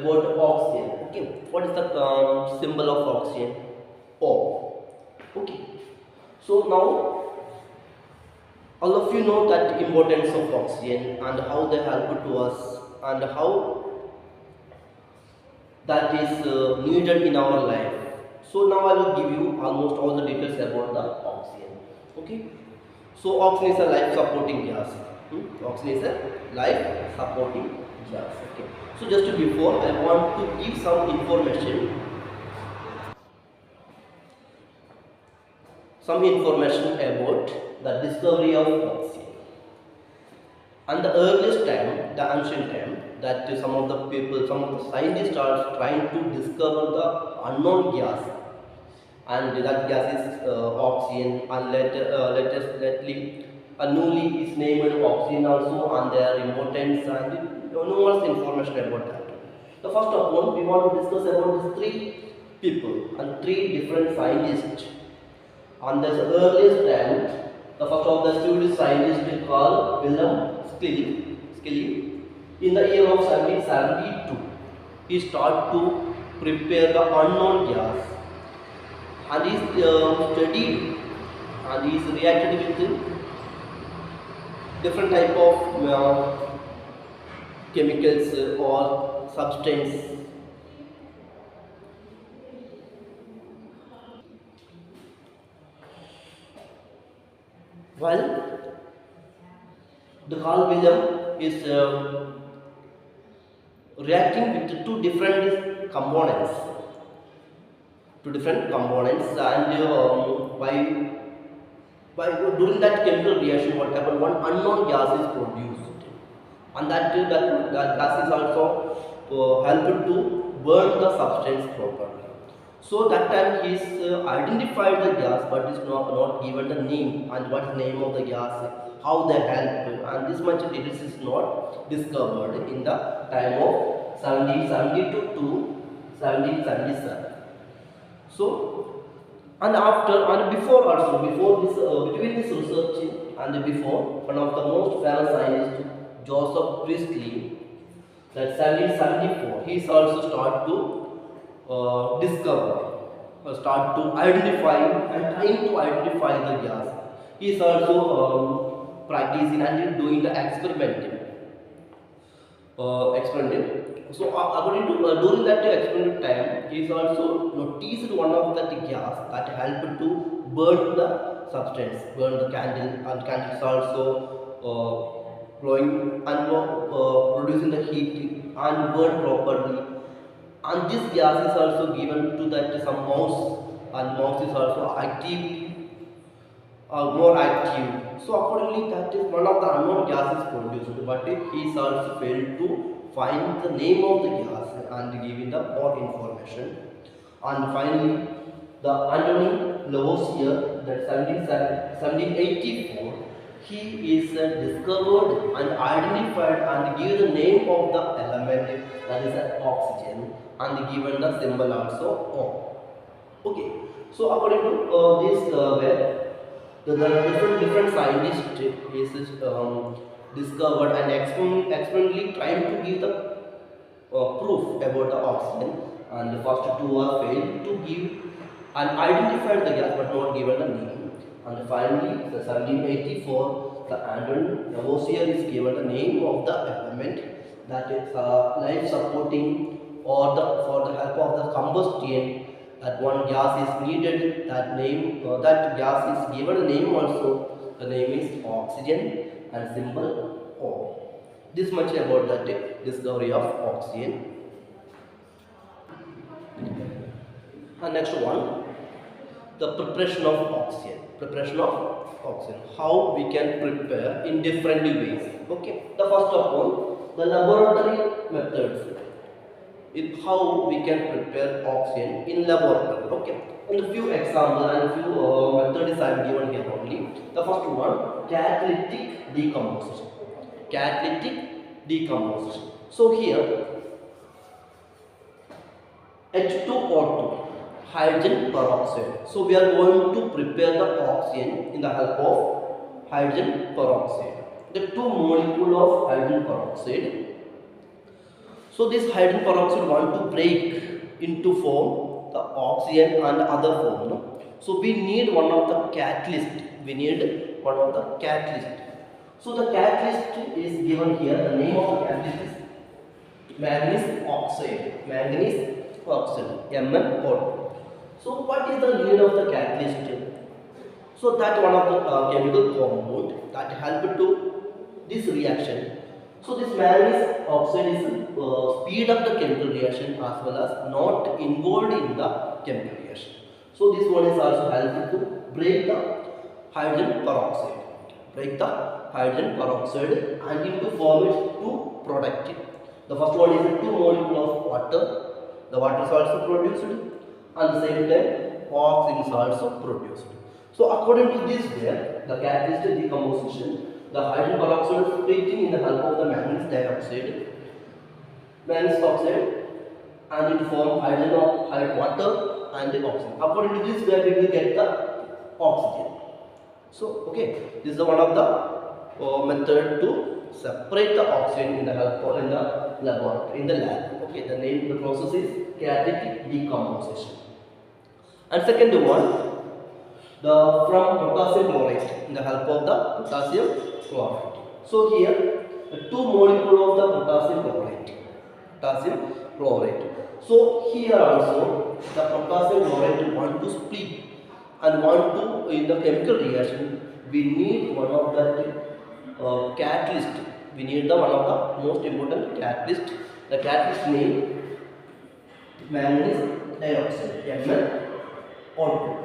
about oxygen. Okay, what is the symbol of oxygen? O. Okay, so now all of you know that importance of oxygen and how they help to us and how that is needed in our life. So now I will give you almost all the details about the oxygen. Okay, so oxygen is a life supporting gas. Oxygen is a life supporting gas. Okay, so just before I want to give some information about the discovery of oxygen. And the earliest time, the ancient time, that some of the people, some of the scientists are trying to discover the unknown gas, and that gas is oxygen. And lately, newly is named oxygen also, and their importance and numerous information about that. The first of all, we want to discuss about these three people and three different scientists. On the earliest time, the first of the Swedish scientist called Wilhelm Skelly, in the year of 1772, he started to prepare the unknown gas, and he studied and he reacted with different type of chemicals or substance. While the Carl Wilhelm is reacting with two different components, and by during that chemical reaction, what happened? One unknown gas is produced, and that gas is also helped to burn the substance properly. So that time he's identified the gas, but is not given the name and what is name of the gas, how they help, and this much details is not discovered in the time of 1772 to 1777. So, and after and before also, before this between this research and before, one of the most famous scientists, Joseph Priestley, that 1774, he is also start to discover, start to identify and trying to identify the gas. He is also practicing and doing the experimenting. So according to during that experiment time, he is also noticed one of that gas that helped to burn the substance, burn the candle, and candle is also blowing and producing the heat and burn properly. And this gas is also given to that some mouse, and mouse is also more active. So accordingly, that is one of the unknown gases produced, but he is also failed to find the name of the gas and giving the more information. And finally, the Anthony Lavoisier, that 1784, he is discovered and identified and give the name of the element, that is oxygen, and given the symbol also O. Okay, so according to this way, the different scientists is discovered and experimentally trying to give the proof about the oxygen, and the first two are failed to give and identified the gas but not given the name. And finally, the 1784, the Anton Lavoisier is given the name of the element, that is life supporting, or the for the help of the combustion, that one gas is needed, that name that gas is given a name also, the name is oxygen and symbol O. This much about the discovery of oxygen. And next one, the preparation of oxygen. Preparation of oxygen, how we can prepare in different ways. Okay, the first of all, the laboratory methods, how we can prepare oxygen in laboratory. Okay, and a few examples and a few methods I am given here only. The first one, catalytic decomposition. Catalytic decomposition. So here, H2O2, hydrogen peroxide. So we are going to prepare the oxygen in the help of hydrogen peroxide. The two molecules of hydrogen peroxide. So this hydrogen peroxide want to break into form the oxygen and other form. No? So we need one of the catalyst. We need one of the catalyst. So the catalyst is given here. The name of the catalyst is manganese oxide. Manganese oxide. MnO2. So what is the need of the catalyst? So that one of the chemical compound that help to this reaction. So this manganese oxide is speed up the chemical reaction as well as not involved in the chemical reaction. So this one is also helpful to break the hydrogen peroxide. Break the hydrogen peroxide and into form it to product it. The first one is 2 molecule of water. The water is also produced and the same time oxygen is also produced. So according to this way, the catalyst decomposition, the hydrogen peroxide is splitting in the help of the manganese dioxide, manganese oxide, and it forms hydrogen of water and the oxygen. According to this way, we will get the oxygen. So okay, this is one of the method to separate the oxygen in the help of in the laboratory in the lab. Okay, the name of the process is catalytic decomposition. And second one, the from potassium chloride in the help of the potassium chloride. So here the 2 molecule of the potassium chloride. Potassium chloride. So here also the potassium chloride want to split and want to in the chemical reaction we need one of the catalyst. We need the one of the most important catalyst. The catalyst name manganese dioxide MnO2.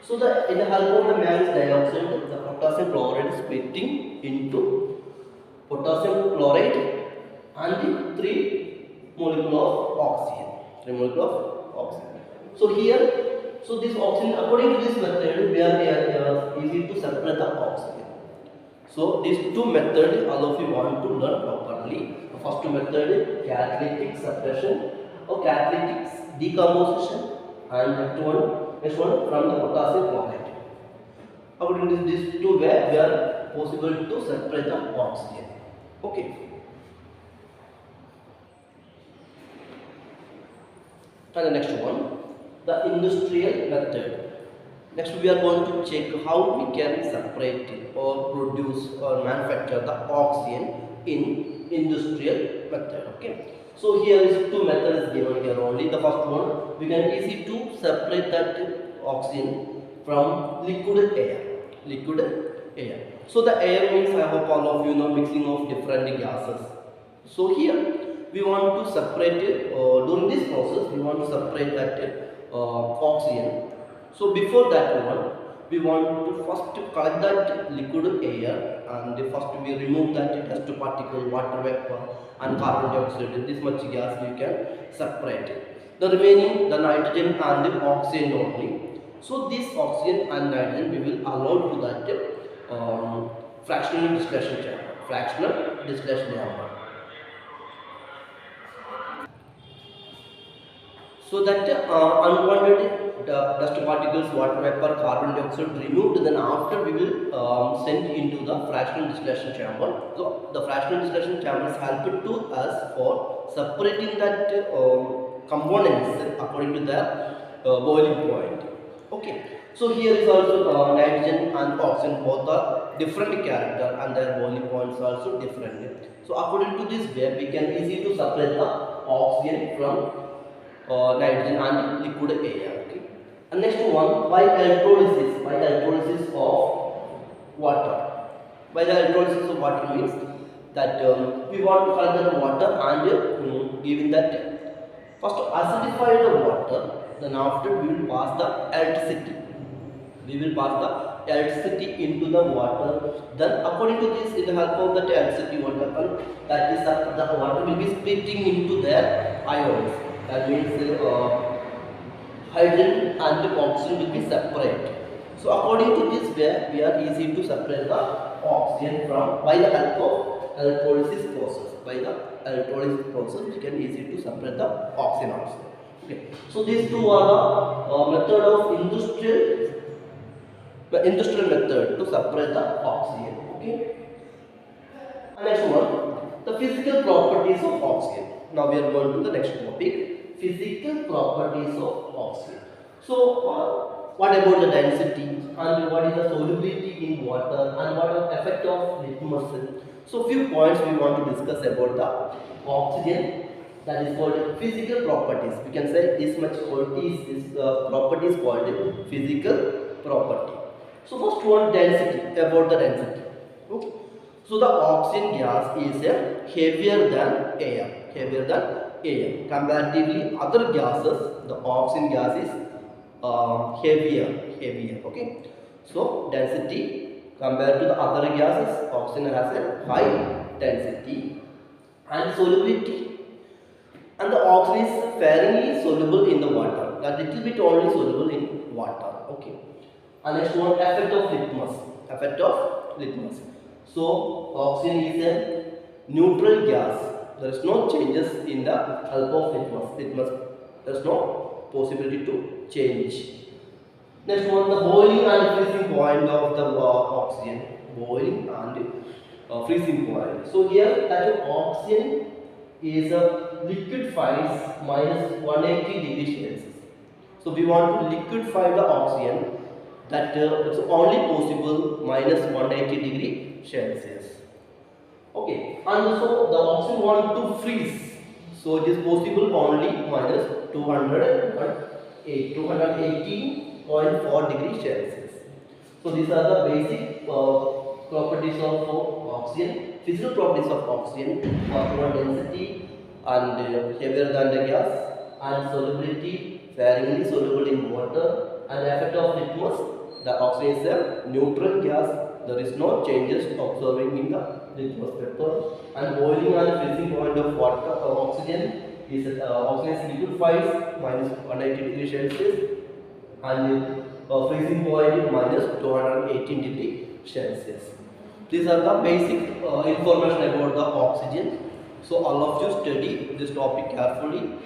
So in the help of the manganese dioxide, the potassium chloride is splitting into potassium chloride and the 3 molecule of oxygen. 3 molecule of oxygen. So here, so this oxygen, according to this method, we are easy to separate the oxygen. So these two methods, all of you want to learn properly. The first method is catalytic separation or catalytic decomposition, and next one from the potassium chloride. According to these two ways, we are possible to separate the oxygen. Okay. And the next one, the industrial method. Next, we are going to check how we can separate or produce or manufacture the oxygen in industrial method. Okay. So here is 2 methods given here only. The first one, we can easy to separate that oxygen from liquid air. Liquid air. So the air means, I hope all of you know, mixing of different gases. So here we want to separate during this process we want to separate that oxygen. So before that one, we want to first collect that liquid air and first we remove that dust particle, water vapor and carbon dioxide. This much gas we can separate it. The remaining, the nitrogen and the oxygen only. So this oxygen and nitrogen we will allow to that fractional distillation chamber. Fractional distillation chamber. So that unwanted dust particles, water vapor, carbon dioxide removed. Then after we will send into the fractional distillation chamber. So the fractional distillation chamber is helpful to us for separating that components according to their boiling point. Okay. So here is also nitrogen and oxygen both are different character and their boiling points are also different. So according to this way we can easily to separate the oxygen from nitrogen and liquid air. Okay. And next one, by electrolysis of water. By the electrolysis of water means that we want to collect the water and giving that first acidify the water. Then after we will pass the electricity. We will pass the electricity into the water. Then according to this, in the help of that electricity, what happens? That is that the water will be splitting into their ions. That means hydrogen and oxygen will be separate. So according to this way, we are easy to separate the oxygen from by the help of electrolysis process. By the electrolysis process, we can easy to separate the oxygen also. Okay. So these two are the method of industrial method to separate the oxygen. Okay. And next one, the physical properties of oxygen. Now we are going to the next topic, physical properties of oxygen. So what about the density and what is the solubility in water and what are the effect of litmus? So few points we want to discuss about the oxygen, that is called physical properties. We can say this much qualities is properties called physical property. So first one, density, about the density. Okay. So the oxygen gas is heavier than air. Comparatively other gases, the oxygen gas is heavier. Okay. So density compared to the other gases, oxygen has a high density. And solubility, and the oxygen is fairly soluble in the water, a little bit only soluble in water. Okay. And next one, effect of litmus. So oxygen is a neutral gas, there is no changes in the help of litmus, there is no possibility to change. Next one, the boiling and freezing point of the oxygen, boiling and freezing point. So here that oxygen is a liquid phase minus 180 degrees Celsius. So we want to liquefy the oxygen, that it's only possible minus 180 degree Celsius. Okay, and so the oxygen want to freeze, so it is possible only minus 218.4 degrees Celsius. So these are the basic properties of oxygen, physical properties of oxygen, density and heavier than the gas, and solubility, sparingly soluble in water, and effect of litmus, the oxygen is a neutral gas, there is no changes observing in the litmus paper, and boiling and freezing point of water oxygen is oxygen is liquefies minus 180 degrees Celsius, and freezing point minus 218 degrees Celsius. These are the basic information about the oxygen. So all of you study this topic carefully